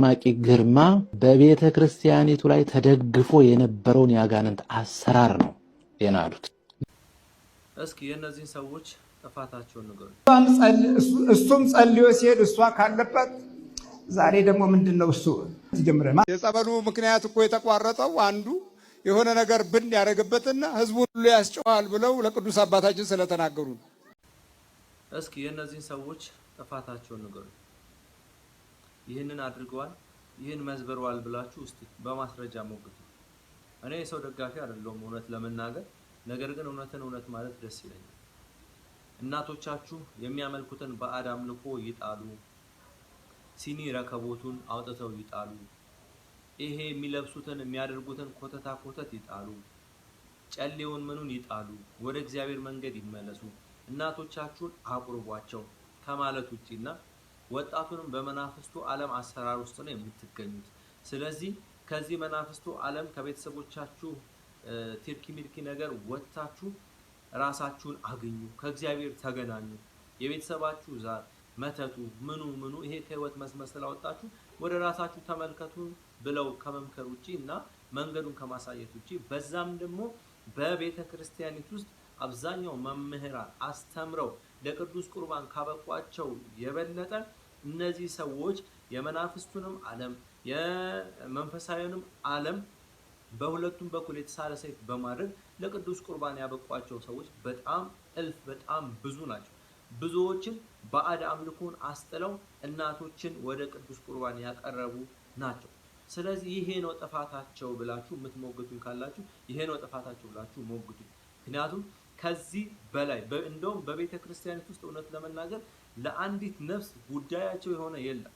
ማቂ ግርማ በቤተ ክርስቲያኒቱ ላይ ተደግፎ የነበረውን ያጋንንት አሰራር ነው የናዱት። እስኪ የነዚህን ሰዎች ጥፋታቸውን ንገሩ። እሱም ጸልዮ ሲሄድ እሷ ካለበት ዛሬ ደግሞ ምንድነው እሱ ጀምረማ የጸበሉ ምክንያት እኮ የተቋረጠው አንዱ የሆነ ነገር ብን ያደረገበትና ህዝቡ ሁሉ ያስጨዋል ብለው ለቅዱስ አባታችን ስለተናገሩ። እስኪ የነዚህን ሰዎች ጥፋታቸውን ንገሩ። ይህንን አድርገዋል፣ ይህን መዝበረዋል ብላችሁ እስቲ በማስረጃ ሞግቱ። እኔ የሰው ደጋፊ አይደለሁም እውነት ለመናገር፣ ነገር ግን እውነትን እውነት ማለት ደስ ይለኛል። እናቶቻችሁ የሚያመልኩትን ባዕድ አምልኮ ይጣሉ፣ ሲኒ ረከቦቱን አውጥተው ይጣሉ፣ ይሄ የሚለብሱትን የሚያደርጉትን ኮተታ ኮተት ይጣሉ፣ ጨሌውን ምኑን ይጣሉ፣ ወደ እግዚአብሔር መንገድ ይመለሱ። እናቶቻችሁን አቁርቧቸው ከማለት ውጪና ወጣቱንም በመናፍስቱ ዓለም አሰራር ውስጥ ነው የምትገኙት። ስለዚህ ከዚህ መናፍስቱ ዓለም ከቤተሰቦቻችሁ ቲርኪ ሚርኪ ነገር ወጣችሁ ራሳችሁን አግኙ፣ ከእግዚአብሔር ተገናኙ። የቤተሰባችሁ ዛር መተቱ ምኑ ይሄ ከህይወት መስመር ስላወጣችሁ ወደ ራሳችሁ ተመልከቱ ብለው ከመምከር ውጪ እና መንገዱን ከማሳየት ውጪ፣ በዛም ደግሞ በቤተ ክርስቲያኒት ውስጥ አብዛኛው መምህራን አስተምረው ለቅዱስ ቁርባን ካበቋቸው የበለጠ እነዚህ ሰዎች የመናፍስቱንም ዓለም የመንፈሳዊውንም ዓለም በሁለቱም በኩል የተሳለ ሰይፍ በማድረግ ለቅዱስ ቁርባን ያበቋቸው ሰዎች በጣም ብዙ ናቸው። ብዙዎችን ባዕድ አምልኮን አስጥለው እናቶችን ወደ ቅዱስ ቁርባን ያቀረቡ ናቸው። ስለዚህ ይሄ ነው ጥፋታቸው ብላችሁ የምትሞግቱኝ ካላችሁ ይሄ ነው ጥፋታቸው ብላችሁ ሞግቱ። ምክንያቱም ከዚህ በላይ እንደውም በቤተ ክርስቲያኒት ውስጥ እውነት ለመናገር ለአንዲት ነፍስ ጉዳያቸው የሆነ የለም።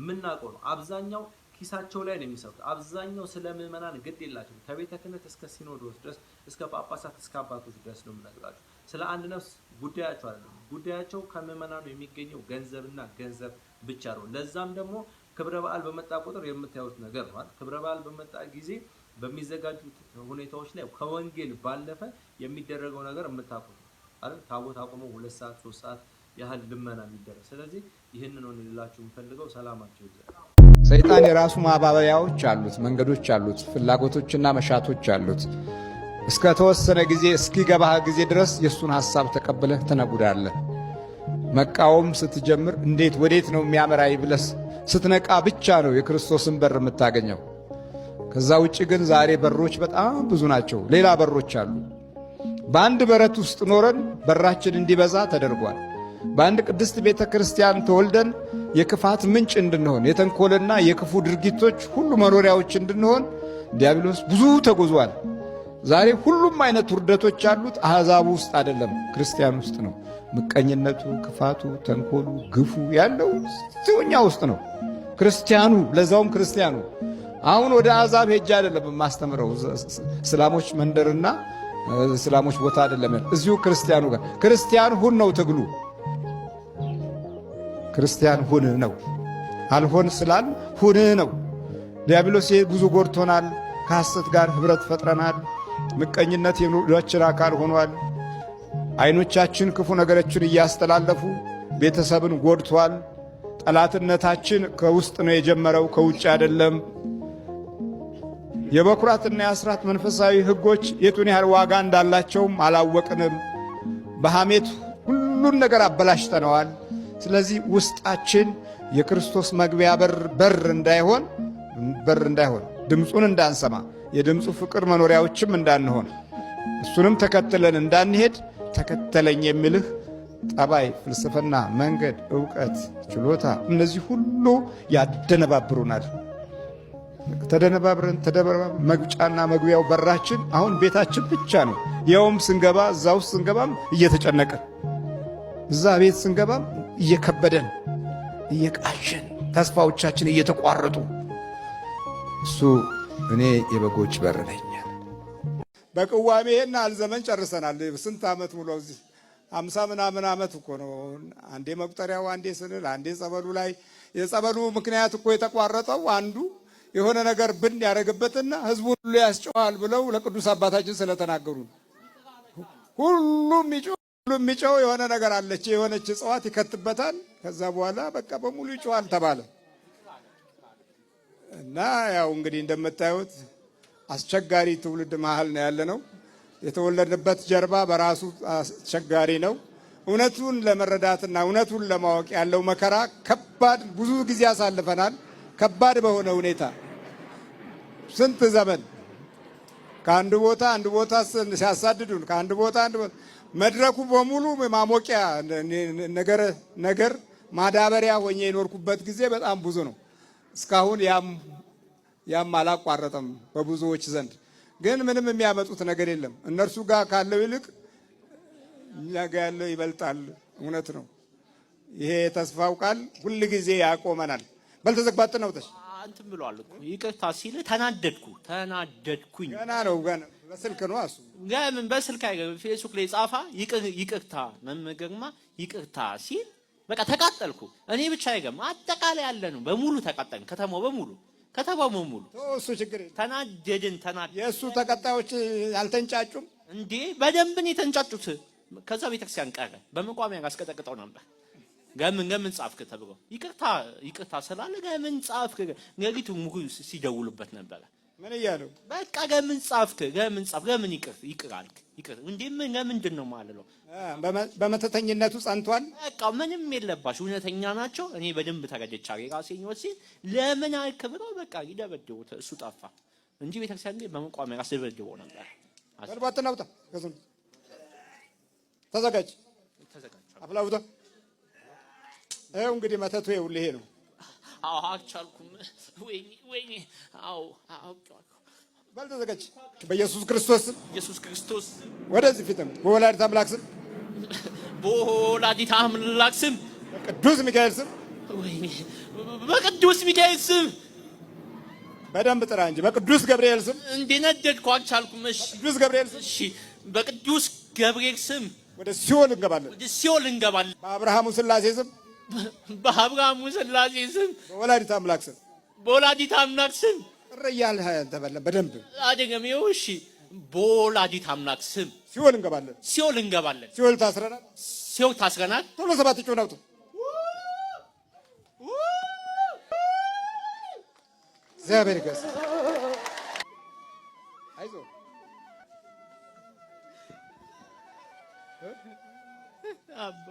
ምናውቀው ነው። አብዛኛው ኪሳቸው ላይ ነው የሚሰሩት። አብዛኛው ስለ ምዕመናን ግድ የላቸው። ከቤተ ክህነት እስከ ሲኖዶስ ድረስ እስከ ጳጳሳት እስከ አባቶች ድረስ ነው የምነግራቸው። ስለ አንድ ነፍስ ጉዳያቸው አይደለም። ጉዳያቸው ከምዕመናኑ የሚገኘው ገንዘብና ገንዘብ ብቻ ነው። ለዛም ደግሞ ክብረ በዓል በመጣ ቁጥር የምታዩት ነገር ነው። ክብረ በዓል በመጣ ጊዜ በሚዘጋጁት ሁኔታዎች ላይ ከወንጌል ባለፈ የሚደረገው ነገር የምታውቁት አይደል? ታቦት አቆመው 2 ሰዓት 3 ሰዓት ያህል ልመና የሚደረግ። ስለዚህ ይህንን ነው ልላችሁ የምፈልገው። ሰላማችሁ ይብዛ። ሰይጣን የራሱ ማባበያዎች አሉት፣ መንገዶች አሉት፣ ፍላጎቶችና መሻቶች አሉት። እስከ ተወሰነ ጊዜ እስኪገባህ ጊዜ ድረስ የሱን ሐሳብ ተቀብለህ ትነጉዳለህ። መቃወም ስትጀምር እንዴት ወዴት ነው የሚያመራይ ብለህ ስትነቃ ብቻ ነው የክርስቶስን በር የምታገኘው። ከዛ ውጪ ግን ዛሬ በሮች በጣም ብዙ ናቸው። ሌላ በሮች አሉ። በአንድ በረት ውስጥ ኖረን በራችን እንዲበዛ ተደርጓል። በአንድ ቅድስት ቤተ ክርስቲያን ተወልደን የክፋት ምንጭ እንድንሆን የተንኮልና የክፉ ድርጊቶች ሁሉ መኖሪያዎች እንድንሆን ዲያብሎስ ብዙ ተጎዟል። ዛሬ ሁሉም አይነት ውርደቶች ያሉት አሕዛቡ ውስጥ አይደለም፣ ክርስቲያን ውስጥ ነው። ምቀኝነቱ፣ ክፋቱ፣ ተንኮሉ፣ ግፉ ያለው እኛ ውስጥ ነው። ክርስቲያኑ ለዛውም ክርስቲያኑ አሁን ወደ አሕዛብ ሄጄ አይደለም ማስተምረው። እስላሞች መንደርና እስላሞች ቦታ አይደለም፣ እዚሁ ክርስቲያኑ ጋር ክርስቲያን ሁን ነው ትግሉ። ክርስቲያን ሁን ነው፣ አልሆን ስላል ሁን ነው። ዲያብሎስ ብዙ ጎድቶናል። ከሐሰት ጋር ኅብረት ፈጥረናል። ምቀኝነት የኑሯችን አካል ሆኗል። አይኖቻችን ክፉ ነገሮችን እያስተላለፉ ቤተሰብን ጎድቷል። ጠላትነታችን ከውስጥ ነው የጀመረው፣ ከውጭ አይደለም። የበኩራትና የአስራት መንፈሳዊ ሕጎች የቱን ያህል ዋጋ እንዳላቸውም አላወቅንም። በሐሜት ሁሉን ነገር አበላሽተነዋል። ስለዚህ ውስጣችን የክርስቶስ መግቢያ በር እንዳይሆን ድምፁን እንዳንሰማ የድምፁ ፍቅር መኖሪያዎችም እንዳንሆን እሱንም ተከትለን እንዳንሄድ ተከተለኝ የሚልህ ጠባይ፣ ፍልስፍና፣ መንገድ፣ ዕውቀት፣ ችሎታ እነዚህ ሁሉ ያደነባብሩናል። ተደነባብረን መግጫና መግቢያው በራችን አሁን ቤታችን ብቻ ነው። ያውም ስንገባ እዛ ውስጥ ስንገባም እየተጨነቀን እዛ ቤት ስንገባም እየከበደን እየቃሸን ተስፋዎቻችን እየተቋረጡ እሱ እኔ የበጎች በር ነኝ። በቅዋሜ ይሄን አልዘመን ጨርሰናል። ስንት ዓመት ሙሉ እዚህ 50 ምናምን ዓመት እኮ ነው። አንዴ መቁጠሪያው፣ አንዴ ስንል፣ አንዴ ጸበሉ ላይ የጸበሉ ምክንያት እኮ የተቋረጠው አንዱ የሆነ ነገር ብን ያደረገበትና ህዝቡ ሁሉ ያስጨዋል ብለው ለቅዱስ አባታችን ስለተናገሩ ሁሉም የሚጨው የሆነ ነገር አለች፣ የሆነች እጽዋት ይከትበታል። ከዛ በኋላ በቃ በሙሉ ይጨዋል ተባለ። እና ያው እንግዲህ እንደምታዩት አስቸጋሪ ትውልድ መሀል ነው ያለነው። የተወለድንበት ጀርባ በራሱ አስቸጋሪ ነው። እውነቱን ለመረዳትና እውነቱን ለማወቅ ያለው መከራ ከባድ፣ ብዙ ጊዜ አሳልፈናል። ከባድ በሆነ ሁኔታ ስንት ዘመን ከአንድ ቦታ አንድ ቦታ ሲያሳድዱን፣ ከአንድ ቦታ አንድ ቦታ መድረኩ በሙሉ ማሞቂያ ነገር ማዳበሪያ ሆኜ የኖርኩበት ጊዜ በጣም ብዙ ነው። እስካሁን ያም አላቋረጠም በብዙዎች ዘንድ። ግን ምንም የሚያመጡት ነገር የለም። እነርሱ ጋር ካለው ይልቅ እኛ ጋር ያለው ይበልጣል። እውነት ነው። ይሄ የተስፋው ቃል ሁል ጊዜ ያቆመናል። በልተዘግባጥ ነው ተሽ አንተም ብሏል እኮ ይቅርታ ሲል ተናደድኩኝ። ገና ነው ገና በስልክ ነው እሱ ለምን በስልክ አይገርም። ፌስቡክ ላይ ጻፋ ይቅርታ መመገርማ ይቅርታ ሲል በቃ ተቃጠልኩ። እኔ ብቻ አይገርም አጠቃላይ ያለ ነው በሙሉ ተቃጠልን። ከተማው በሙሉ እሱ ችግር ተናደድን። የእሱ ተቀጣዮች አልተንጫጩም እንዴ? በደንብ ነው የተንጫጩት። ከዛ ቤተክርስቲያን ቀረ። በመቋሚያ አስቀጠቅጠው ነበር። ገምን ጻፍክ ተብሎ ይቅርታ ስላለ ገምን ጻፍክ? ነግቱ ሙሉ ሲደውሉበት ነበር። ምን እያሉ በቃ ገምን ጻፍክ? ገምን ይቅር አልክ? እንዴ ለምንድን ነው ማለት ነው? በመተተኝነቱ ጸንቷል። በቃ ምንም የለባሽ እውነተኛ ናቸው። እኔ በደንብ ተረድቻለሁ። የራሴን ወሲ ለምን አልከብረው በቃ ይደበድቡት። እሱ ጠፋ እንጂ ቤተክርስቲያን ላይ በመቋሚያ ራስ ደበድበው ነበር። ወልባተ ናውጣ ከዚህ ተዘጋጅ አፍላውታ እንግዲህ መተቱ ይሄ ነው። አልቻልኩም። ወይኔ አውቄዋለሁ። በል ተዘጋጅ። በኢየሱስ ክርስቶስ ወደዚህ ፊትም በወላዲተ አምላክ ስም በቅዱስ ሚካኤል ስም ወይኔ በቅዱስ ሚካኤል ስም በደንብ ጥራ እንጂ በቅዱስ ገብርኤል ስም እንደነደድኩ አልቻልኩም። እሺ ቅዱስ ገብርኤል ስም እሺ በቅዱስ ገብርኤል ስም ወደ ሲኦል እንገባለን። በአብርሃሙ ሥላሴ ስም በወላዲተ አምላክ ስም እረያለህ ተበለ በደንብ አደገሜው። እሺ በወላዲተ አምላክ ስም ሲኦል እንገባለን። ሲኦል ታስረናል። ቶሎ ሰባት ጩኸት ነው። እግዚአብሔር ይገስ አይዞህ አባ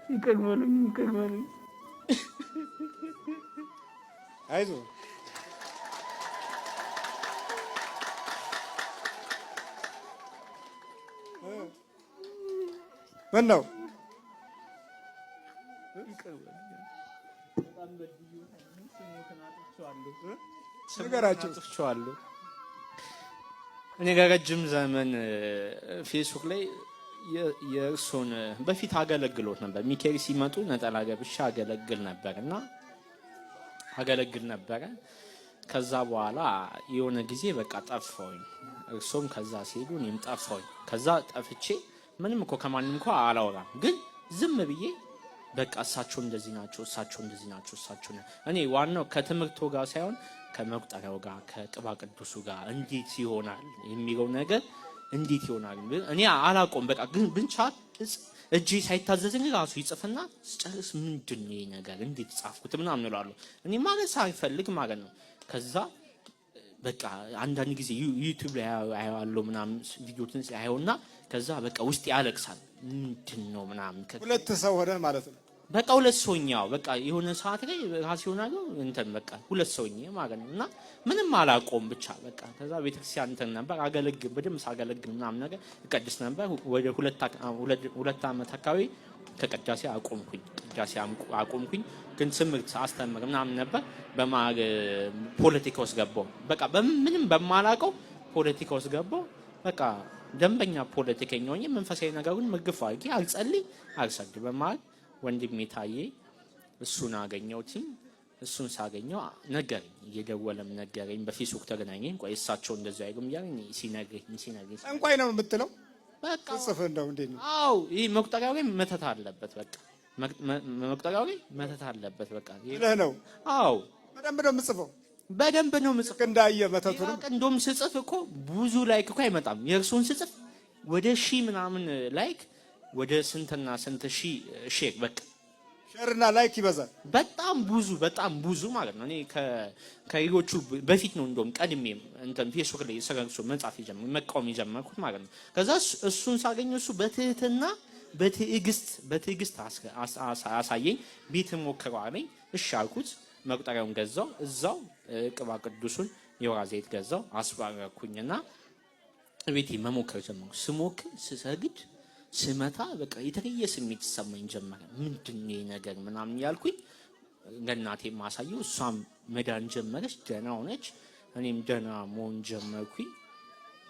ይቅር በሉኝ። አይዞህ ምን ነው ንገራቸው። እኔ ጋር ረጅም ዘመን ፌስቡክ ላይ የእርሱን በፊት አገለግሎት ነበር። ሚካኤል ሲመጡ ነጠላ ገብሻ አገለግል ነበረ። ከዛ በኋላ የሆነ ጊዜ በቃ ጠፋሁኝ። እርሱም ከዛ ሲሄዱ እኔም ጠፋሁኝ። ከዛ ጠፍቼ ምንም እኮ ከማንም እኮ አላወራም፣ ግን ዝም ብዬ በቃ እሳቸው እንደዚህ ናቸው። እኔ ዋናው ከትምህርቱ ጋር ሳይሆን ከመቁጠሪያው ጋር ከቅባ ቅዱሱ ጋር እንዴት ይሆናል የሚለው ነገር እንዴት ይሆናል እኔ አላቆም። በቃ ግን ብቻ እጄ ሳይታዘዝኝ ራሱ ይጽፍና ስጨርስ ምንድነው ይሄ ነገር እንዴት ጻፍኩት ምናምን እላለሁ። እኔ ማለት ሳይፈልግ ማለት ነው። ከዛ በቃ አንዳንድ ጊዜ ዩቲዩብ ላይ አያለው ምናምን ቪዲዮትን አያውና ከዛ በቃ ውስጥ ያለቅሳል። ምንድነው ምናምን ሁለት ሰው ሆነ ማለት ነው። በቃ ሁለት ሰውኛው በቃ የሆነ ሰዓት ላይ ራስ ይሆናል እንትን በቃ ሁለት ሰውኝ ማለት ነው። እና ምንም አላቆም ብቻ በቃ ከዛ ቤተክርስቲያን እንትን ነበር በደምብ ሳገለግል ምናምን ነገር እቀድስ ነበር። ወደ ሁለት ዓመት አካባቢ ከቅዳሴ አቆምኩኝ። ግን ትምህርት አስተምር ምናምን ነበር። ፖለቲካ ውስጥ ገባሁ። በቃ ምንም በማላውቀው ፖለቲካ ውስጥ ገባሁ። በቃ ደንበኛ ፖለቲከኛ ሆኜ መንፈሳዊ ነገሩን ምግፍ አድርጌ አልጸልይ አልሰግድ በማለት ወንድሜ ታዬ እሱን አገኘሁት። እሱን ሳገኘው ነገረኝ፣ እየደወለም ነገረኝ። በፌስቡክ ተገናኘን። ቆይ እሳቸው እንደዚህ አይሉም ያለኝ ሲነግረኝ እንኳን ነው የምትለው በቃ ጽፍ እንደው እንዴ ነው? አዎ ይሄ መቁጠሪያው ላይ መተት አለበት። በቃ መቁጠሪያው ላይ መተት አለበት። በቃ ይሄ ነው። አዎ በደንብ ነው የምጽፈው። እንዳየ መተቱ ነው። እንደውም ስጽፍ እኮ ብዙ ላይክ እኮ አይመጣም። የእርሱን ስጽፍ ወደ 1000 ምናምን ላይክ ወደ ስንትና ስንት ሺህ ሼር በቃ ሸርና ላይክ ይበዛል። በጣም ብዙ ማለት ነው። እኔ ከሌሎቹ በፊት ነው እንደውም ቀድሜም እንትን ፌስቡክ ላይ ሰገርሶ መጻፍ የጀመርኩት መቃወም የጀመርኩት ማለት ነው። ከዛ እሱን ሳገኘው እሱ በትህትና በትዕግስት አሳየኝ። ቤት ሞክረው አለኝ። እሺ አልኩት። መቁጠሪያውን ገዛው። እዛው ቅባ ቅዱሱን የወይራ ዘይት ገዛው አስባረኩኝና ቤቴ መሞከር ጀመርኩ። ስሞክር ስሰግድ ስመታ በቃ የተለየ ስሜት ይሰማኝ ጀመረ። ምንድነው ነገር ምናምን ያልኩኝ ለእናቴ ማሳየው። እሷም መዳን ጀመረች፣ ደህና ሆነች። እኔም ደህና መሆን ጀመርኩኝ።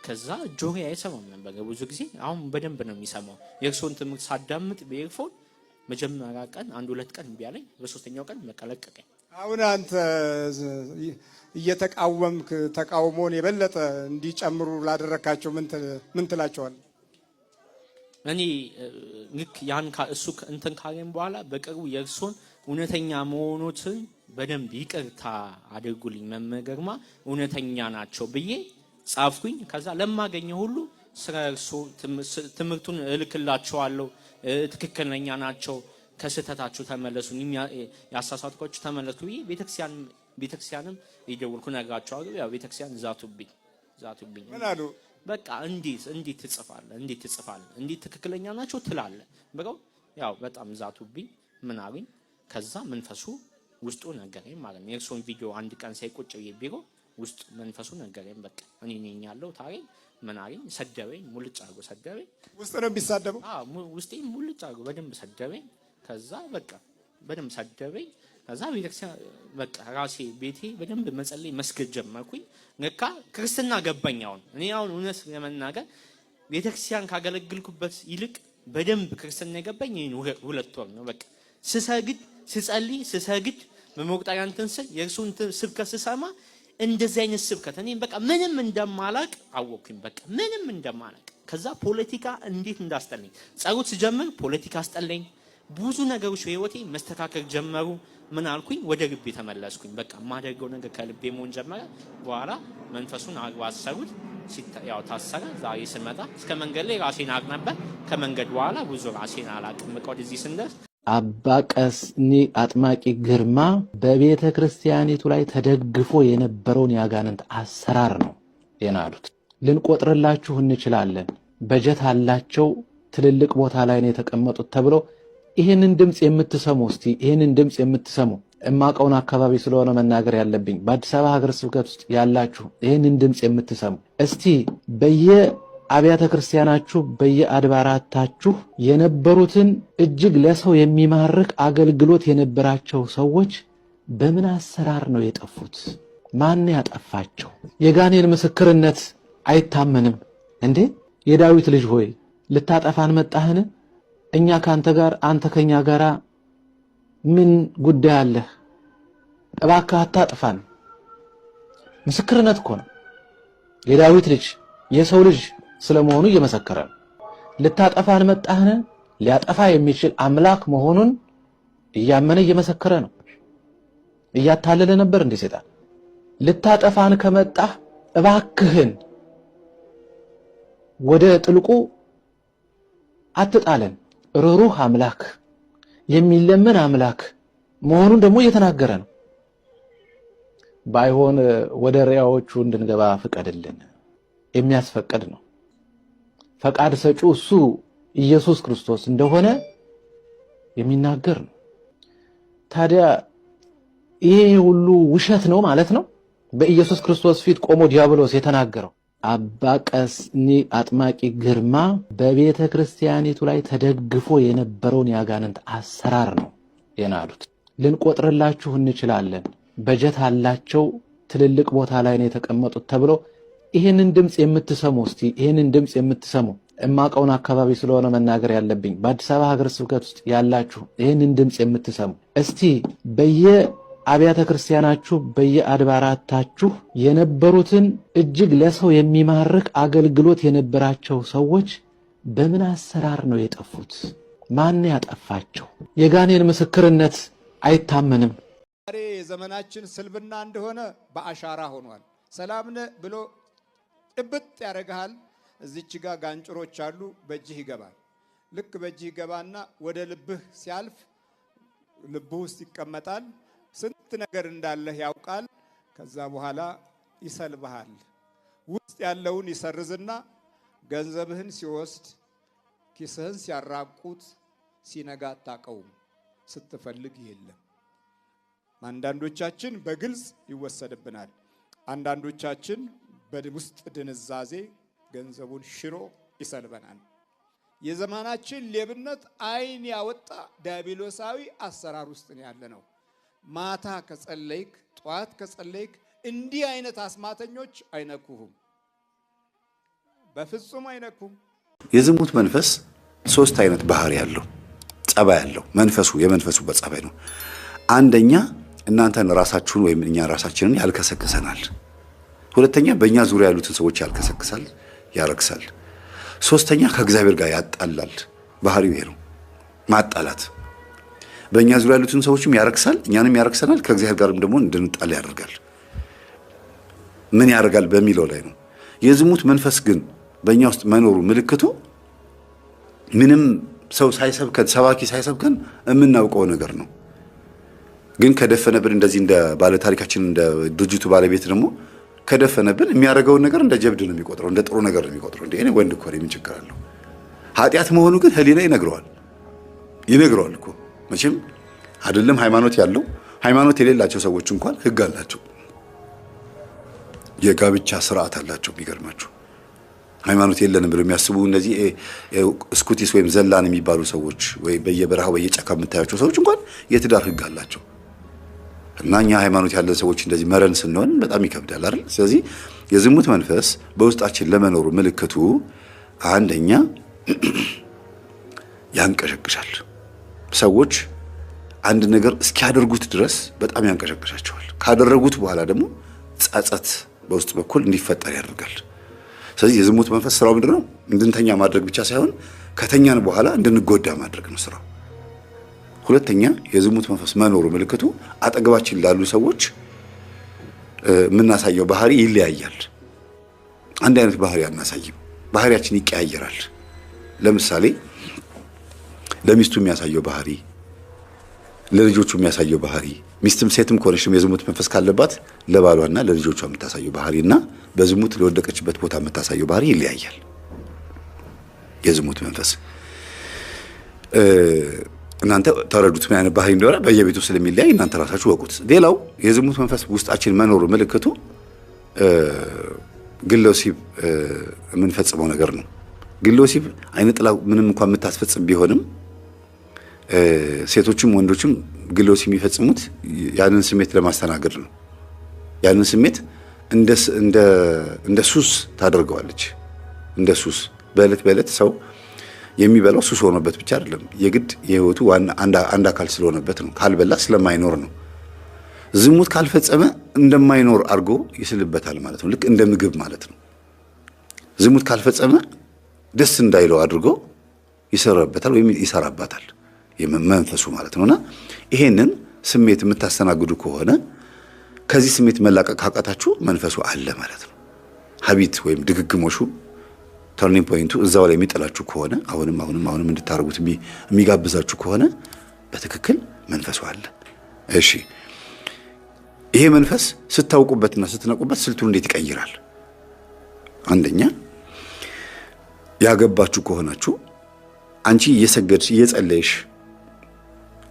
ከዛ ጆሮዬ አይሰማም ነበር ብዙ ጊዜ። አሁን በደንብ ነው የሚሰማው። የእርሶን ትምህርት ሳዳምጥ በኤርፎን መጀመሪያ ቀን 1-2 ቀን እምቢ አለኝ። በሶስተኛው ቀን መቀለቀቀኝ። አሁን አንተ እየተቃወምክ ተቃውሞን የበለጠ እንዲጨምሩ ላደረካቸው ምን ትላቸዋል? እኔ ልክ ያን እሱ እንትን ካለኝ በኋላ በቅርቡ የእርሶን እውነተኛ መሆኑትን በደንብ ይቅርታ አድርጉልኝ፣ መመገርማ እውነተኛ ናቸው ብዬ ጻፍኩኝ። ከዛ ለማገኘው ሁሉ ስለ እርሶ ትምህርቱን እልክላቸዋለሁ፣ ትክክለኛ ናቸው፣ ከስህተታችሁ ተመለሱ፣ ያሳሳትኳችሁ ተመለሱ ብዬ ቤተክርስቲያንም ይደውልኩ ነግራቸዋለሁ። ያው ቤተክርስቲያን ዛቱብኝ። ምን አሉ? በቃ እንዴት ትጽፋለህ? እንዴት ትክክለኛ ናቸው ትላለህ ብለው ያው በጣም ዛቱብኝ። ምን አሉኝ? ከዛ መንፈሱ ውስጡ ነገረኝ ማለት ነው። የእርሶን ቪዲዮ አንድ ቀን ሳይቆጭ ቢሮ ውስጥ መንፈሱ ነገረኝ። በቃ እኔ ነኝ ያለው ታሪክ ምን አለኝ? ሰደበኝ፣ ሙልጭ አድርጎ ሰደበኝ። ውስጥ ነው የሚሳደበው? ውስጤ ሙልጭ አድርጎ በደንብ ሰደበኝ። ከዛ በቃ በደንብ ሰደበኝ። ከዛ ቤተክርስቲያን በቃ ራሴ ቤቴ በደንብ መጸለይ መስገድ ጀመርኩኝ። ለካ ክርስትና ገባኝ። እኔ እውነት ለመናገር ቤተክርስቲያን ካገለግልኩበት ይልቅ በደንብ ክርስትና የገባኝ 2 ወር ነው። በቃ ስጸልይ በመቁጠሪያ እንትን ስል የእርሱን ስብከት ስሰማ እንደዚህ አይነት ስብከት እኔ በቃ ምንም እንደማላቅ አወቅኩኝ። በቃ ምንም እንደማላቅ። ከዛ ፖለቲካ እንዴት እንዳስጠለኝ ጸሎት ስጀምር ፖለቲካ አስጠለኝ። ብዙ ነገሮች በህይወቴ መስተካከል ጀመሩ። ምን አልኩኝ? ወደ ልቤ ተመለስኩኝ። በቃ የማደርገው ነገር ከልቤ መሆን ጀመረ። በኋላ መንፈሱን አሰሩት። ያው ታሰረ። ዛሬ ስመጣ እስከ መንገድ ላይ ራሴን አቅ ነበር። ከመንገድ በኋላ ብዙ ራሴን አላቅም። በቃ ወደዚህ ስንደርስ አባ ቀስኒ አጥማቂ ግርማ በቤተ ክርስቲያኒቱ ላይ ተደግፎ የነበረውን ያጋንንት አሰራር ነው የናዱት። ልንቆጥርላችሁ እንችላለን። በጀት አላቸው፣ ትልልቅ ቦታ ላይ ነው የተቀመጡት ተብሎ ይሄንን ድምጽ የምትሰሙ እስቲ ይሄንን ድምጽ የምትሰሙ እማቀውን አካባቢ ስለሆነ መናገር ያለብኝ በአዲስ አበባ ሀገረ ስብከት ውስጥ ያላችሁ ይሄንን ድምጽ የምትሰሙ እስቲ በየአብያተ ክርስቲያናችሁ በየአድባራታችሁ የነበሩትን እጅግ ለሰው የሚማርክ አገልግሎት የነበራቸው ሰዎች በምን አሰራር ነው የጠፉት? ማን ያጠፋቸው? የጋኔን ምስክርነት አይታመንም እንዴ? የዳዊት ልጅ ሆይ ልታጠፋን መጣህን? እኛ ካንተ ጋር አንተ ከኛ ጋራ ምን ጉዳይ አለህ? እባክህ አታጥፋን። ምስክርነት እኮ ነው። የዳዊት ልጅ የሰው ልጅ ስለመሆኑ እየመሰከረ ነው። ልታጠፋን መጣህን? ሊያጠፋ የሚችል አምላክ መሆኑን እያመነ እየመሰከረ ነው። እያታለለ ነበር እንዴ ሰይጣን? ልታጠፋን ከመጣህ እባክህን ወደ ጥልቁ አትጣለን። ሩህ አምላክ የሚለመን አምላክ መሆኑን ደግሞ እየተናገረ ነው። ባይሆን ወደ ሪያዎቹ እንድንገባ ፍቀድልን። የሚያስፈቅድ ነው። ፈቃድ ሰጪው እሱ ኢየሱስ ክርስቶስ እንደሆነ የሚናገር ነው። ታዲያ ይሄ ሁሉ ውሸት ነው ማለት ነው? በኢየሱስ ክርስቶስ ፊት ቆሞ ዲያብሎስ የተናገረው አባ ቀስኒ አጥማቂ ግርማ በቤተ ክርስቲያኒቱ ላይ ተደግፎ የነበረውን ያጋንንት አሰራር ነው የናዱት። ልንቆጥርላችሁ እንችላለን። በጀት አላቸው፣ ትልልቅ ቦታ ላይ ነው የተቀመጡት ተብሎ ይሄንን ድምጽ የምትሰሙ እስቲ ይሄንን ድምጽ የምትሰሙ እማቀውን አካባቢ ስለሆነ መናገር ያለብኝ በአዲስ አበባ ሀገረ ስብከት ውስጥ ያላችሁ ይሄንን ድምጽ የምትሰሙ እስቲ አብያተ ክርስቲያናችሁ በየአድባራታችሁ የነበሩትን እጅግ ለሰው የሚማርክ አገልግሎት የነበራቸው ሰዎች በምን አሰራር ነው የጠፉት? ማን ያጠፋቸው? የጋኔን ምስክርነት አይታመንም። ዛሬ ዘመናችን ስልብና እንደሆነ በአሻራ ሆኗል። ሰላምነ ብሎ ጥብጥ ያደርጋል። እዚች ጋር ጋንጭሮች አሉ፣ በእጅህ ይገባል። ልክ በእጅህ ይገባና ወደ ልብህ ሲያልፍ ልብ ውስጥ ይቀመጣል። ስንት ነገር እንዳለህ ያውቃል። ከዛ በኋላ ይሰልብሃል። ውስጥ ያለውን ይሰርዝና ገንዘብህን ሲወስድ ኪስህን ሲያራቁት ሲነጋ አታውቀውም። ስትፈልግ የለም። አንዳንዶቻችን በግልጽ ይወሰድብናል። አንዳንዶቻችን በውስጥ ድንዛዜ ገንዘቡን ሽሮ ይሰልበናል። የዘመናችን ሌብነት አይን ያወጣ ዲያብሎሳዊ አሰራር ውስጥ ያለ ነው። ማታ ከጸለይክ ጧት ከጸለይክ እንዲህ አይነት አስማተኞች አይነኩህም፣ በፍጹም አይነኩም። የዝሙት መንፈስ 3 አይነት ባህሪ ያለው ጸባይ ያለው መንፈሱ የመንፈሱ በጸባይ ነው። አንደኛ እናንተን ራሳችሁን ወይም እኛ ራሳችንን ያልከሰከሰናል። ሁለተኛ በእኛ ዙሪያ ያሉትን ሰዎች ያልከሰከሳል፣ ያረክሳል። ሶስተኛ ከእግዚአብሔር ጋር ያጣላል። ባህሪው ይሄ ነው፣ ማጣላት። በእኛ ዙሪያ ያሉትን ሰዎችም ያረክሳል፣ እኛንም ያረክሰናል፣ ከእግዚአብሔር ጋርም ደግሞ እንድንጣላ ያደርጋል። ምን ያደርጋል በሚለው ላይ ነው። የዝሙት መንፈስ ግን በእኛ ውስጥ መኖሩ ምልክቱ ምንም ሰው ሳይሰብከን ሰባኪ ሳይሰብከን የምናውቀው ነገር ነው። ግን ከደፈነብን እንደዚህ እንደ ባለ ታሪካችን እንደ ድርጅቱ ባለቤት ደግሞ ከደፈነብን የሚያደርገውን ነገር እንደ ጀብድ ነው የሚቆጥረው፣ እንደ ጥሩ ነገር ነው የሚቆጥረው። እንዴ እኔ ወንድ እኮ ነኝ ምን ችግር አለው? ኃጢአት መሆኑ ግን ህሊና ይነግረዋል እኮ መቼም አይደለም። ሃይማኖት የሌላቸው ሰዎች እንኳን ህግ አላቸው፣ የጋብቻ ስርዓት አላቸው። የሚገርማቸው ሃይማኖት የለንም ብለው የሚያስቡ እነዚህ ስኩቲስ ወይም ዘላን የሚባሉ ሰዎች ወይ በየበረሃው በየጫካ የምታያቸው ሰዎች እንኳን የትዳር ህግ አላቸው። እና እኛ ሃይማኖት ያለን ሰዎች እንደዚህ መረን ስንሆን በጣም ይከብዳል አይደል? ስለዚህ የዝሙት መንፈስ በውስጣችን ለመኖሩ ምልክቱ አንደኛ ያንቀሸቅሻል። ሰዎች አንድ ነገር እስኪያደርጉት ድረስ በጣም ያንቀሸቅሻቸዋል። ካደረጉት በኋላ ደግሞ ጸጸት በውስጥ በኩል እንዲፈጠር ያደርጋል። ስለዚህ የዝሙት መንፈስ ስራው ምንድነው? እንድንተኛ ማድረግ ብቻ ሳይሆን ከተኛን በኋላ እንድንጎዳ ማድረግ ነው ስራው። ሁለተኛ የዝሙት መንፈስ መኖሩ ምልክቱ አጠገባችን ላሉ ሰዎች የምናሳየው ባህሪ ይለያያል። አንድ አይነት ባህሪ አናሳይም፣ ባህሪያችን ይቀያየራል። ለምሳሌ ለሚስቱ የሚያሳየው ባህሪ፣ ለልጆቹ የሚያሳየው ባህሪ፣ ሚስትም ሴትም ከሆነችም የዝሙት መንፈስ ካለባት ለባሏና ለልጆቿ የምታሳየው ባህሪና በዝሙት ለወደቀችበት ቦታ የምታሳየው ባህሪ ይለያያል። የዝሙት መንፈስ እናንተ ተረዱት ምን አይነት ባህሪ እንደሆነ በየቤቱ ስለሚለያይ እናንተ ራሳችሁ ወቁት። ሌላው የዝሙት መንፈስ ውስጣችን መኖሩ ምልክቱ ግለ ወሲብ የምንፈጽመው ነገር ነው። ግለ ወሲብ አይነ ጥላ ምንም እንኳን የምታስፈጽም ቢሆንም ሴቶችም ወንዶችም ግለ ወሲብ የሚፈጽሙት ያንን ስሜት ለማስተናገድ ነው። ያንን ስሜት እንደ ሱስ ታደርገዋለች። እንደ ሱስ በዕለት ሰው የሚበላው ሱስ ሆኖበት ብቻ አይደለም፣ የግድ የህይወቱ አንድ አካል ስለሆነበት ነው። ካልበላ ስለማይኖር ነው። ዝሙት ካልፈጸመ እንደማይኖር አድርጎ ይስልበታል ማለት ነው። ልክ እንደ ምግብ ማለት ነው። ዝሙት ካልፈጸመ ደስ እንዳይለው አድርጎ ይሰራበታል ወይም ይሰራባታል መንፈሱ ማለት ነውና ይሄንን ስሜት የምታስተናግዱ ከሆነ ከዚህ ስሜት መላቀቅ ካቃታችሁ መንፈሱ አለ ማለት ነው። ሀቢት ወይም ድግግሞሹ ተርኒንግ ፖይንቱ እዛው ላይ የሚጥላችሁ ከሆነ አሁንም እንድታረጉት የሚጋብዛችሁ ከሆነ በትክክል መንፈሱ አለ። እሺ ይሄ መንፈስ ስታውቁበትና ስትነቁበት ስልቱን እንዴት ይቀይራል? አንደኛ ያገባችሁ ከሆናችሁ አንቺ እየሰገድሽ እየጸለይሽ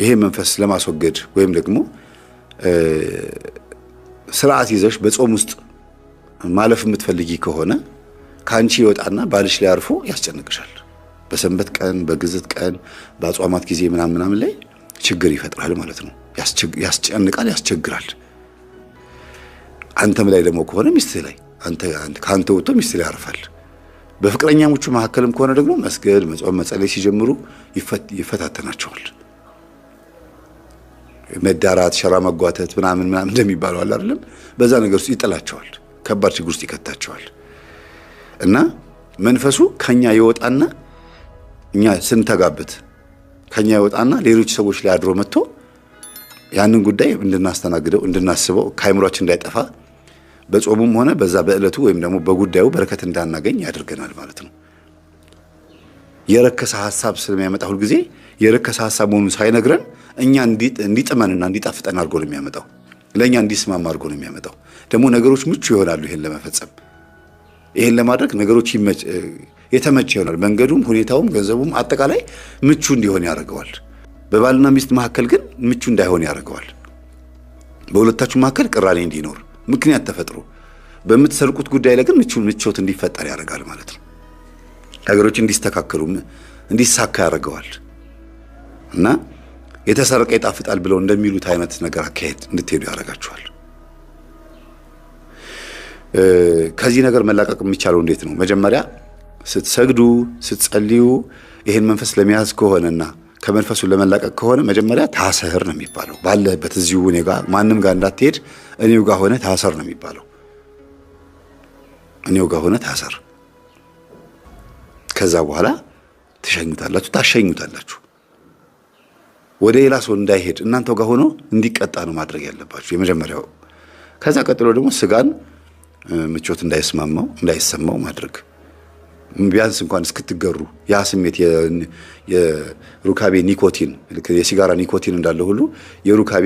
ይሄ መንፈስ ለማስወገድ ወይም ደግሞ ስርዓት ይዘሽ በጾም ውስጥ ማለፍ የምትፈልጊ ከሆነ ካንቺ ይወጣና ባልሽ ላይ አርፎ ያስጨንቅሻል። በሰንበት ቀን፣ በግዝት ቀን፣ በአጽዋማት ጊዜ ምናምን ላይ ችግር ይፈጥራል ማለት ነው። ያስጨንቃል፣ ያስቸግራል። አንተም ላይ ደግሞ ከሆነ ሚስትህ ላይ ካንተ ወጥቶ ሚስትህ ላይ ያርፋል። በፍቅረኛሞቹ መካከልም ከሆነ ደግሞ መስገድ፣ መጾም፣ መጸለይ ሲጀምሩ ይፈታተናቸዋል። መዳራት፣ ሸራ መጓተት ምናምን እንደሚባለው አለ አይደለም? በዛ ነገር ውስጥ ይጥላቸዋል፣ ከባድ ችግር ውስጥ ይከታቸዋል። እና መንፈሱ ከኛ ይወጣና እኛ ስንተጋበት ከኛ ይወጣና ሌሎች ሰዎች ላይ አድሮ መጥቶ ያንን ጉዳይ እንድናስተናግደው እንድናስበው ከአይምሯችን እንዳይጠፋ በጾሙም ሆነ በዛ በእለቱ ወይም ደግሞ በጉዳዩ በረከት እንዳናገኝ ያደርገናል ማለት ነው። የረከሰ ሐሳብ ስለሚያመጣ ሁሉ ጊዜ የረከሰ ሐሳብ መሆኑን ሳይነግረን እኛ እንዲጥመንና እንዲጣፍጠን አድርጎ ነው የሚያመጣው። ለእኛ እንዲስማማ አድርጎ ነው የሚያመጣው። ደግሞ ነገሮች ምቹ ይሆናሉ። ይሄን ለመፈጸም ይሄን ለማድረግ ነገሮች የተመቸ ይሆናል። መንገዱም፣ ሁኔታውም፣ ገንዘቡም አጠቃላይ ምቹ እንዲሆን ያደርገዋል። በባልና ሚስት መካከል ግን ምቹ እንዳይሆን ያደርገዋል። በሁለታችሁ መካከል ቅራኔ እንዲኖር ምክንያት ተፈጥሮ በምትሰርቁት ጉዳይ ላይ ግን ምቾት እንዲፈጠር ያደርጋል ማለት ነው። ነገሮች እንዲስተካከሉ እንዲሳካ ያደርገዋል እና የተሰረቀ ይጣፍጣል ብለው እንደሚሉት አይነት ነገር አካሄድ እንድትሄዱ ያደርጋችኋል። ከዚህ ነገር መላቀቅ የሚቻለው እንዴት ነው? መጀመሪያ ስትሰግዱ ስትጸልዩ ይሄን መንፈስ ለመያዝ ከሆነና ከመንፈሱ ለመላቀቅ ከሆነ መጀመሪያ ታሰር ነው የሚባለው። ባለበት እዚሁ እኔ ጋር ማንም ጋር እንዳትሄድ እኔው ጋር ሆነ ታሰር ነው የሚባለው። እኔው ጋር ሆነ ታሰር። ከዛ በኋላ ታሸኙታላችሁ። ወደ ሌላ ሰው እንዳይሄድ እናንተው ጋር ሆኖ እንዲቀጣ ነው ማድረግ ያለባችሁ የመጀመሪያው። ከዛ ቀጥሎ ደግሞ ስጋን ምቾት እንዳይሰማው ማድረግ ቢያንስ እንኳን እስክትገሩ ያ ስሜት የሩካቤ ኒኮቲን የሲጋራ ኒኮቲን እንዳለ ሁሉ የሩካቤ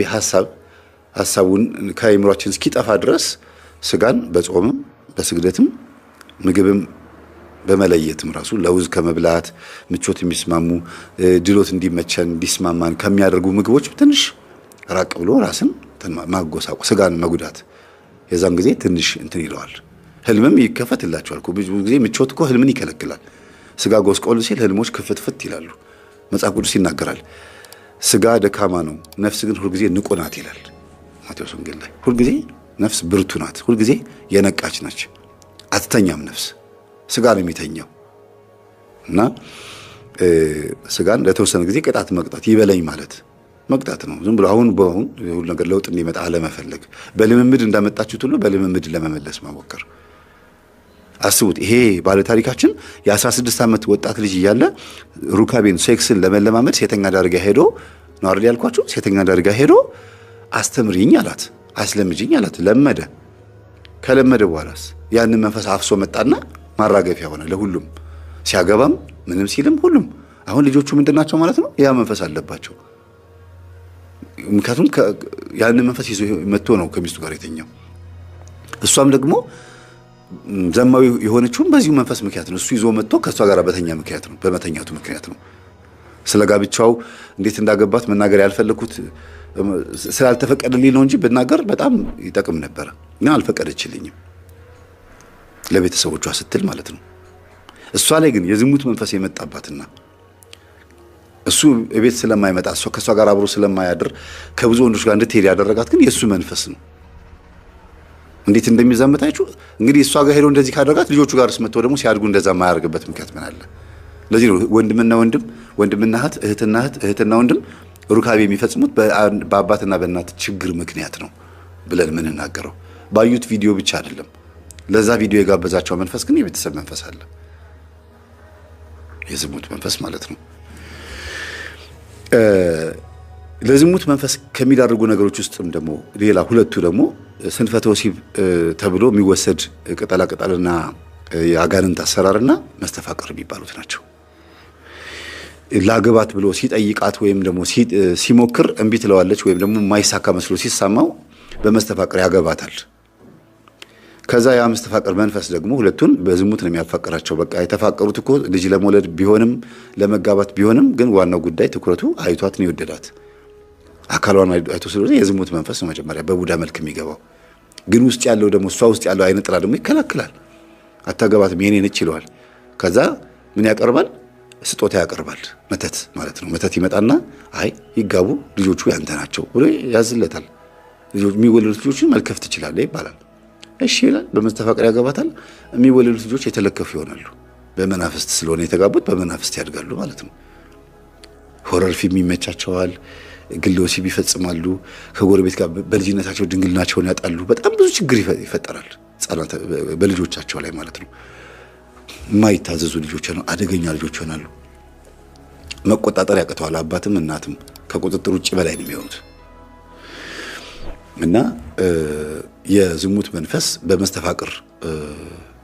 ሐሳቡን ከአእምሯችን እስኪጠፋ ድረስ ስጋን በጾምም በስግደትም ምግብም በመለየትም ራሱ ለውዝ ከመብላት ምቾት የሚስማሙ ድሎት እንዲመቸን እንዲስማማን ከሚያደርጉ ምግቦች ትንሽ ራቅ ብሎ ራስን ማጎሳቆ ስጋን መጉዳት የዛን ጊዜ ትንሽ እንትን ይለዋል። ህልምም ይከፈትላችኋል። ብዙ ጊዜ ምቾት እኮ ህልምን ይከለክላል። ስጋ ጎስቆል ሲል ህልሞች ክፍትፍት ይላሉ። መጽሐፍ ቅዱስ ይናገራል። ስጋ ደካማ ነው፣ ነፍስ ግን ሁልጊዜ ንቁ ናት ይላል ማቴዎስ ወንጌል ላይ። ሁልጊዜ ነፍስ ብርቱ ናት፣ ሁልጊዜ የነቃች ነች። አትተኛም ነፍስ። ስጋ ነው የሚተኛው እና ስጋን ለተወሰነ ጊዜ ቅጣት መቅጣት ይበለኝ ማለት መቅጣት ነው። ዝም ብሎ አሁን ሁሉ ነገር ለውጥ እንዲመጣ አለመፈለግ፣ በልምምድ እንዳመጣችሁት ሁሉ በልምምድ ለመመለስ መሞከር። አስቡት፣ ይሄ ባለ ታሪካችን የ16 ዓመት ወጣት ልጅ እያለ ሩካቤን ሴክስን ለመለማመድ ሴተኛ ዳርጋ ሄዶ ነው አይደል ያልኳችሁ? ሴተኛ ዳርጋ ሄዶ አስተምሪኝ አላት፣ አስለምጂኝ አላት። ለመደ። ከለመደ በኋላስ ያንን መንፈስ አፍሶ መጣና ማራገፊያ ሆነ ለሁሉም። ሲያገባም ምንም ሲልም ሁሉም አሁን ልጆቹ ምንድናቸው ማለት ነው? ያ መንፈስ አለባቸው። ምክንያቱም ያንን መንፈስ ይዞ መጥቶ ነው ከሚስቱ ጋር የተኛው። እሷም ደግሞ ዘማዊ የሆነችውም በዚሁ መንፈስ ምክንያት ነው። እሱ ይዞ መጥቶ ከእሷ ጋር በመተኛቱ ምክንያት ነው። ስለ ጋብቻው እንዴት እንዳገባት መናገር ያልፈለኩት ስላልተፈቀደልኝ ነው እንጂ ብናገር በጣም ይጠቅም ነበረ። ግን አልፈቀደችልኝም፣ ለቤተሰቦቿ ስትል ማለት ነው። እሷ ላይ ግን የዝሙት መንፈስ የመጣባትና እሱ ቤት ስለማይመጣ እሷ ከሷ ጋር አብሮ ስለማያድር ከብዙ ወንዶች ጋር እንድትሄድ ያደረጋት ግን የሱ መንፈስ ነው። እንዴት እንደሚዛመታችሁ እንግዲህ እሷ ጋር ሄዶ እንደዚህ ካደረጋት ልጆቹ ጋር ስመጥቶ ደግሞ ሲያድጉ እንደዛ የማያደርግበት ምክንያት ምን አለ? ለዚህ ነው ወንድምና ወንድም፣ ወንድምና እህት፣ እህትና እህት፣ እህትና ወንድም ሩካቤ የሚፈጽሙት በአባትና በእናት ችግር ምክንያት ነው ብለን የምንናገረው። ባዩት ቪዲዮ ብቻ አይደለም። ለዛ ቪዲዮ የጋበዛቸው መንፈስ ግን የቤተሰብ መንፈስ አለ፣ የዝሙት መንፈስ ማለት ነው። ለዝሙት መንፈስ ከሚዳርጉ ነገሮች ውስጥም ደግሞ ሌላ ሁለቱ ደግሞ ስንፈተ ወሲብ ተብሎ የሚወሰድ ቅጠላቅጠልና የአጋንንት አሰራርና መስተፋቅር የሚባሉት ናቸው። ላገባት ብሎ ሲጠይቃት ወይም ደግሞ ሲሞክር እምቢ ትለዋለች፣ ወይም ደግሞ የማይሳካ መስሎ ሲሰማው በመስተፋቅር ያገባታል። ከዛ ያ መስተፋቅር መንፈስ ደግሞ ሁለቱን በዝሙት ነው የሚያፋቅራቸው። በቃ የተፋቀሩት እኮ ልጅ ለመውለድ ቢሆንም ለመጋባት ቢሆንም ግን ዋናው ጉዳይ ትኩረቱ አይቷት ነው የወደዳት። አካሏን አይቶ ስለሆነ የዝሙት መንፈስ ነው መጀመሪያ በቡዳ መልክ የሚገባው። ግን ውስጥ ያለው ደግሞ እሷ ውስጥ ያለው አይነ ጥላ ደግሞ ይከላከላል። አታገባትም የኔ ነች ይለዋል። ከዛ ምን ያቀርባል? ስጦታ ያቀርባል። መተት ማለት ነው። መተት ይመጣና አይ ይጋቡ ልጆቹ ያንተ ናቸው ብሎ ያዝለታል። የሚወለዱት ልጆችን መልከፍ ትችላለህ ይባላል። እሺ ይላል። በመስተፋቅር ያገባታል። የሚወለዱት ልጆች የተለከፉ ይሆናሉ። በመናፍስት ስለሆነ የተጋቡት በመናፍስት ያድጋሉ ማለት ነው። ሆረር ፊልም ይመቻቸዋል። ግል ወሲብ ይፈጽማሉ። ከጎረቤት ጋር በልጅነታቸው ድንግልናቸውን ያጣሉ። በጣም ብዙ ችግር ይፈጠራል ሕፃናት በልጆቻቸው ላይ ማለት ነው። የማይታዘዙ ልጆች ነው፣ አደገኛ ልጆች ይሆናሉ። መቆጣጠር ያቅተዋል። አባትም እናትም ከቁጥጥር ውጭ በላይ ነው የሚሆኑት። እና የዝሙት መንፈስ በመስተፋቅር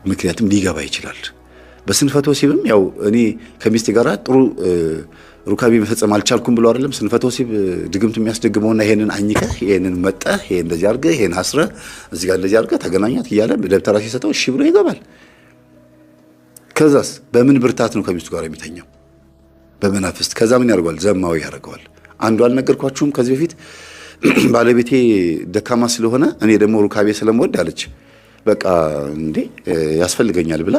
ምክንያትም ሊገባ ይችላል። በስንፈተ ወሲብም ያው እኔ ከሚስቴ ጋር ጥሩ ሩካቤ መፈጸም አልቻልኩም ብሎ አይደለም ስንፈተ ወሲብ ድግምት የሚያስደግመውና ይሄንን አኝከህ ይሄንን መጠህ ይሄን እንደዚህ አድርገህ ይሄን አስረህ እዚህ ጋር እንደዚህ አድርገህ ተገናኛት እያለ ደብተራ ሲሰጠው እሺ ብሎ ይገባል። ከዛስ በምን ብርታት ነው ከሚስቱ ጋር የሚተኛው? በመናፍስት። ከዛ ምን ያደርገዋል? ዘማዊ ያደርገዋል። አንዱ አልነገርኳችሁም ከዚህ በፊት ባለቤቴ ደካማ ስለሆነ እኔ ደግሞ ሩካቤ ስለምወድ አለች። በቃ እንዴ ያስፈልገኛል ብላ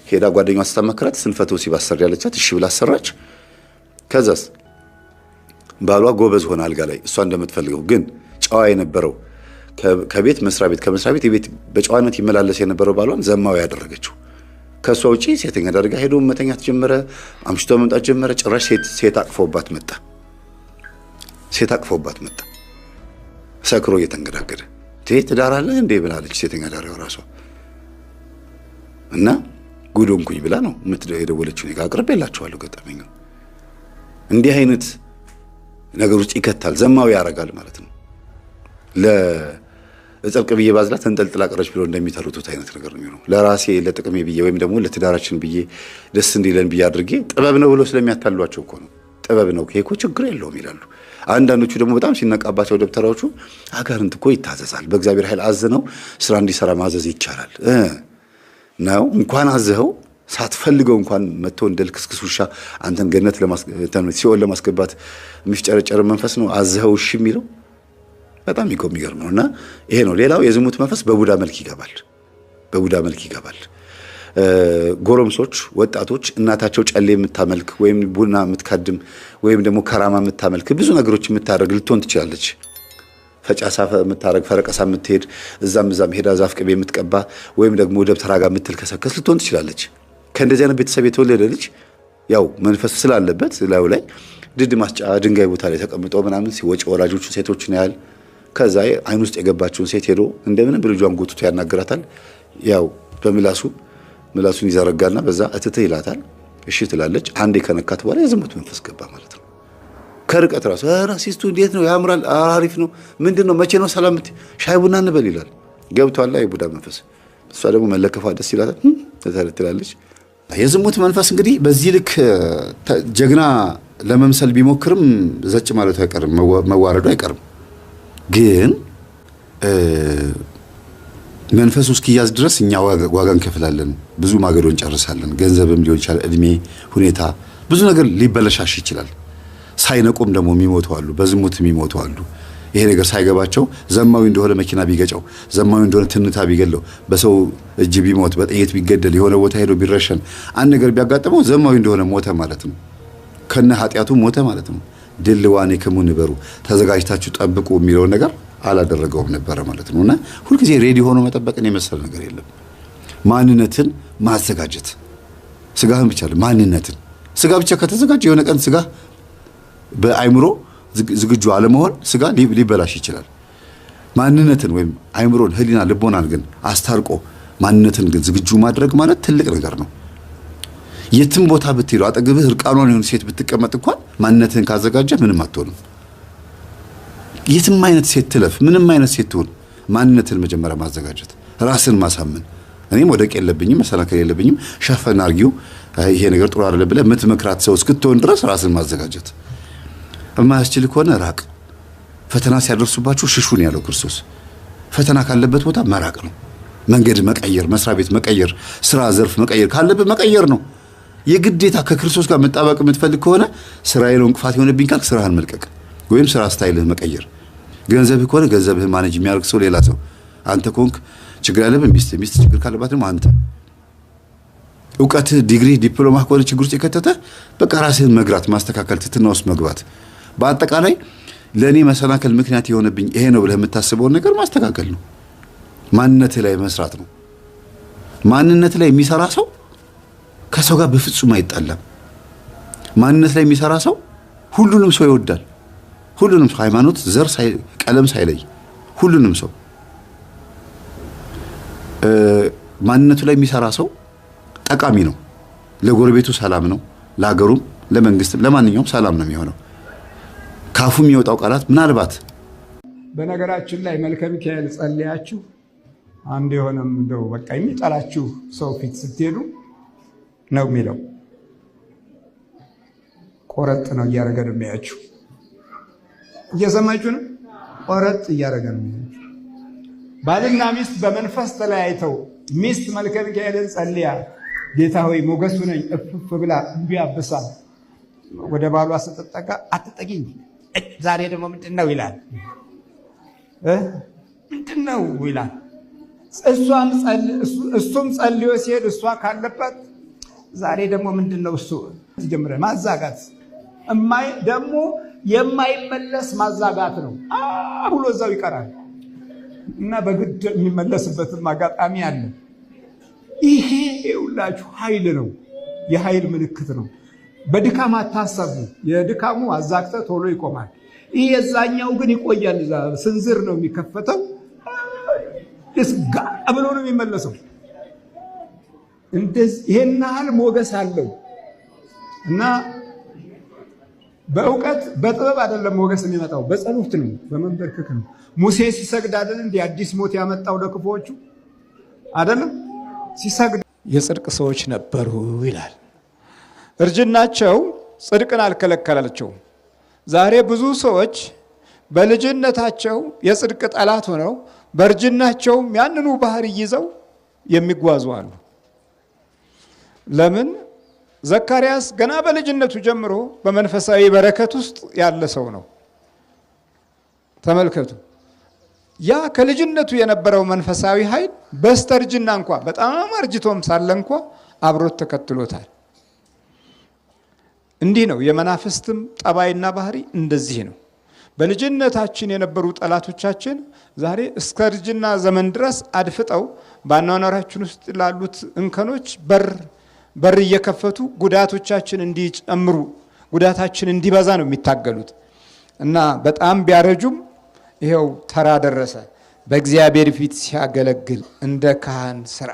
ሄዳ ጓደኛዋ ስታመክራት ስንፈተ ወሲብ አሰሪ ያለቻት እሺ ብላ አሰራች። ከዛስ ባሏ ጎበዝ ሆነ አልጋ ላይ እሷ እንደምትፈልገው። ግን ጨዋ የነበረው ከቤት መስሪያ ቤት ከመስሪያ ቤት የቤት በጨዋነት ይመላለስ የነበረው ባሏን ዘማዊ ያደረገችው። ከሷ ውጪ ሴተኛ አድርጋ ሄዶ መተኛት ጀመረ። አምሽቶ መምጣት ጀመረ። ጭራሽ ሴት አቅፎባት መጣ። ሰክሮ እየተንገዳገደ ትዳር አለ እንዴ ብላለች ሴተኛ ዳሪው ራሷ። እና ጉዶንኩኝ ብላ ነው የደወለችው። እኔ ጋር አቅርቤላችኋለሁ ገጠመኝ። እንዲህ አይነት ነገር ውስጥ ይከታል፣ ዘማዊ ያደርጋል ማለት ነው። ለጽድቅ ብዬ ባዝላ ተንጠልጥላ ቀረች ብሎ እንደሚተርቱት አይነት ነገር ነው የሚሆነው። ለራሴ ለጥቅሜ ብዬ ወይም ደግሞ ለትዳራችን ብዬ ደስ እንዲለን ብዬ አድርጌ ጥበብ ነው ብሎ ስለሚያታሏቸው እኮ ነው። ጥበብ ነው ይሄ እኮ ችግር የለውም ይላሉ። አንዳንዶቹ ደግሞ በጣም ሲነቃባቸው ደብተራዎቹ አጋንንት እኮ ይታዘዛል፣ በእግዚአብሔር ኃይል አዝነው ስራ እንዲሰራ ማዘዝ ይቻላል ነው። እንኳን አዘኸው ሳትፈልገው እንኳን መጥቶ እንደ ልክስክስ ውሻ አንተን ገነት ሲኦል ለማስገባት የሚፍጨረጨር መንፈስ ነው አዘኸው እሺ የሚለው። በጣም የሚገርም ነውና ይሄ ነው። ሌላው የዝሙት መንፈስ በቡዳ መልክ ይገባል። ጎረምሶች፣ ወጣቶች እናታቸው ጨሌ የምታመልክ ወይም ቡና የምትካድም ወይም ደግሞ ከራማ የምታመልክ ብዙ ነገሮች የምታደርግ ልትሆን ትችላለች። ፈጫሳ የምታደርግ ፈረቀሳ የምትሄድ እዛም ሄዳ ዛፍ ቅቤ የምትቀባ ወይም ደግሞ ደብተራ ጋር የምትልከሰከስ ልትሆን ትችላለች። ከእንደዚህ አይነት ቤተሰብ የተወለደ ልጅ ያው መንፈስ ስላለበት ላዩ ላይ ድድ ማስጫ ድንጋይ ቦታ ላይ ተቀምጦ ምናምን ሲወጭ ወላጆቹን ሴቶችን ያህል ከዛ አይን ውስጥ የገባችውን ሴት ሄዶ እንደምንም ብልጇን ጎትቶ ያናግራታል። ያው ምላሱን ይዘረጋና በዛ እትትህ ይላታል። እሺ ትላለች። አንዴ ከነካት በኋላ የዝሙት መንፈስ ገባ ማለት ነው። ከርቀት ራሱ ሲስቱ እንዴት ነው ያምራል፣ አሪፍ ነው፣ ምንድነው መቼ ነው ሰላም ሻይ ቡና እንበል ይላል። ገብቷል የቡዳ መንፈስ። እሷ ደግሞ መለከፏ ደስ ይላታል ትላለች። የዝሙት መንፈስ እንግዲህ በዚህ ልክ ጀግና ለመምሰል ቢሞክርም ዘጭ ማለቱ አይቀርም፣ መዋረዱ አይቀርም። ግን መንፈሱ እስኪያዝ ድረስ እኛ ዋጋ እንከፍላለን፣ ብዙ ማገዶ እንጨርሳለን። ገንዘብም ሊሆን ይችላል፣ እድሜ፣ ሁኔታ፣ ብዙ ነገር ሊበለሻሽ ይችላል። ሳይነቁም ደግሞ የሚሞቱ አሉ፣ በዝሙት የሚሞቱ አሉ። ይሄ ነገር ሳይገባቸው ዘማዊ እንደሆነ መኪና ቢገጨው፣ ዘማዊ እንደሆነ ትንታ ቢገለው፣ በሰው እጅ ቢሞት፣ በጥይት ቢገደል፣ የሆነ ቦታ ሄዶ ቢረሸን፣ አንድ ነገር ቢያጋጥመው ዘማዊ እንደሆነ ሞተ ማለት ነው። ከነ ኃጢአቱ ሞተ ማለት ነው። ድልዋኔ ከሙንበሩ ተዘጋጅታችሁ ጠብቁ የሚለውን ነገር አላደረገውም ነበረ ማለት ነውና ሁልጊዜ ሬዲ ሆኖ መጠበቅን የመሰለ ነገር የለም። ማንነትን ማዘጋጀት ስጋህን ብቻ ማንነትን ስጋ ብቻ ከተዘጋጀ የሆነ ቀን ስጋ በአይምሮ ዝግጁ አለመሆን ስጋ ሊበላሽ ይችላል። ማንነትን ወይም አይምሮን፣ ህሊና፣ ልቦናን ግን አስታርቆ ማንነትን ግን ዝግጁ ማድረግ ማለት ትልቅ ነገር ነው። የትም ቦታ ብትሄዱ አጠገብህ እርቃኗን የሆነ ሴት ብትቀመጥ እንኳን ማንነትን ካዘጋጀ ምንም አትሆንም። የትም አይነት ሴት ትለፍ፣ ምንም አይነት ሴት ትሆን፣ ማንነትን መጀመሪያ ማዘጋጀት፣ ራስን ማሳመን። እኔም ወደቅ የለብኝም መሰናከል የለብኝም ሸፈን አርጊው ይሄ ነገር ጥሩ አይደለም ብለህ የምትመክራት ሰው እስክትሆን ድረስ ራስን ማዘጋጀት። የማያስችል ከሆነ ራቅ። ፈተና ሲያደርሱባችሁ ሽሹን ያለው ክርስቶስ። ፈተና ካለበት ቦታ መራቅ ነው። መንገድ መቀየር፣ መስሪያ ቤት መቀየር፣ ስራ ዘርፍ መቀየር ካለበት መቀየር ነው። የግዴታ ከክርስቶስ ጋር መጣበቅ የምትፈልግ ከሆነ ስራዬ ነው እንቅፋት የሆነብኝ ካልክ ስራህን መልቀቅ ወይም ስራ ስታይልህ መቀየር። ገንዘብህ ከሆነ ገንዘብህን ማኔጅ የሚያደርግ ሰው ሌላ ሰው፣ አንተ ኮንክ ችግር ያለብህ ሚስት ችግር ካለባት ደግሞ አንተ። እውቀትህ ዲግሪ ዲፕሎማ ከሆነ ችግር ውስጥ የከተተ በቃ ራስህን መግራት፣ ማስተካከል፣ ትትና ውስጥ መግባት። በአጠቃላይ ለእኔ መሰናከል ምክንያት የሆነብኝ ይሄ ነው ብለህ የምታስበውን ነገር ማስተካከል ነው። ማንነትህ ላይ መስራት ነው። ማንነት ላይ የሚሰራ ሰው ከሰው ጋር በፍጹም አይጣላም። ማንነት ላይ የሚሰራ ሰው ሁሉንም ሰው ይወዳል። ሁሉንም ሰው፣ ሃይማኖት፣ ዘር፣ ቀለም ሳይለይ ሁሉንም ሰው። ማንነቱ ላይ የሚሰራ ሰው ጠቃሚ ነው። ለጎረቤቱ ሰላም ነው፣ ለሀገሩም፣ ለመንግስትም፣ ለማንኛውም ሰላም ነው የሚሆነው። ካፉ የሚወጣው ቃላት ምናልባት በነገራችን ላይ መልከ ሚካኤል ጸልያችሁ አንድ የሆነም እንደው በቃ የሚጠላችሁ ሰው ፊት ስትሄዱ ነው የሚለው። ቆረጥ ነው እያደረገ ነው የሚያችሁ። እየሰማችሁ ነው? ቆረጥ እያደረገ ነው የሚያችሁ። ባልና ሚስት በመንፈስ ተለያይተው ሚስት መልከ ሚካኤልን ጸልያ ጌታ ሆይ ሞገሱ ነኝ እፍፍ ብላ እንቢ አብሳ ወደ ባሏ ስትጠጋ አትጠጊኝ ዛሬ ደግሞ ምንድነው ይላል። ምንድነው ይላል። እሱም ጸልዮ ሲሄድ እሷ ካለባት ዛሬ ደግሞ ምንድነው እሱ ጀምረ ማዛጋት ደግሞ የማይመለስ ማዛጋት ነው ብሎ እዛው ይቀራል እና በግድ የሚመለስበትም አጋጣሚ አለ። ይሄ ሁላችሁ ኃይል ነው፣ የኃይል ምልክት ነው። በድካም አታሰቡ። የድካሙ አዛግተ ቶሎ ይቆማል። ይሄ የዛኛው ግን ይቆያል። እዛ ስንዝር ነው የሚከፈተው፣ እስጋ ብሎ ነው የሚመለሰው። እንደዚህ ይሄን ያህል ሞገስ አለው እና በእውቀት በጥበብ አይደለም ሞገስ የሚመጣው፣ በጸሎት ነው፣ በመንበርከክ ነው። ሙሴ ሲሰግድ አይደል እንደ አዲስ ሞት ያመጣው ለክፉዎቹ አይደለም? ሲሰግድ የጽድቅ ሰዎች ነበሩ ይላል። እርጅናቸው ጽድቅን አልከለከላቸውም። ዛሬ ብዙ ሰዎች በልጅነታቸው የጽድቅ ጠላት ሆነው በእርጅናቸውም ያንኑ ባህሪ ይዘው የሚጓዙ አሉ። ለምን? ዘካርያስ ገና በልጅነቱ ጀምሮ በመንፈሳዊ በረከት ውስጥ ያለ ሰው ነው። ተመልከቱ። ያ ከልጅነቱ የነበረው መንፈሳዊ ኃይል በስተርጅና እንኳ በጣም አርጅቶም ሳለ እንኳ አብሮት ተከትሎታል። እንዲህ ነው የመናፍስትም ጠባይና ባህሪ እንደዚህ ነው። በልጅነታችን የነበሩ ጠላቶቻችን ዛሬ እስከ እርጅና ዘመን ድረስ አድፍጠው በአኗኗራችን ውስጥ ላሉት እንከኖች በር እየከፈቱ ጉዳቶቻችን እንዲጨምሩ ጉዳታችን እንዲበዛ ነው የሚታገሉት እና በጣም ቢያረጁም ይሄው ተራ ደረሰ። በእግዚአብሔር ፊት ሲያገለግል እንደ ካህን ስራ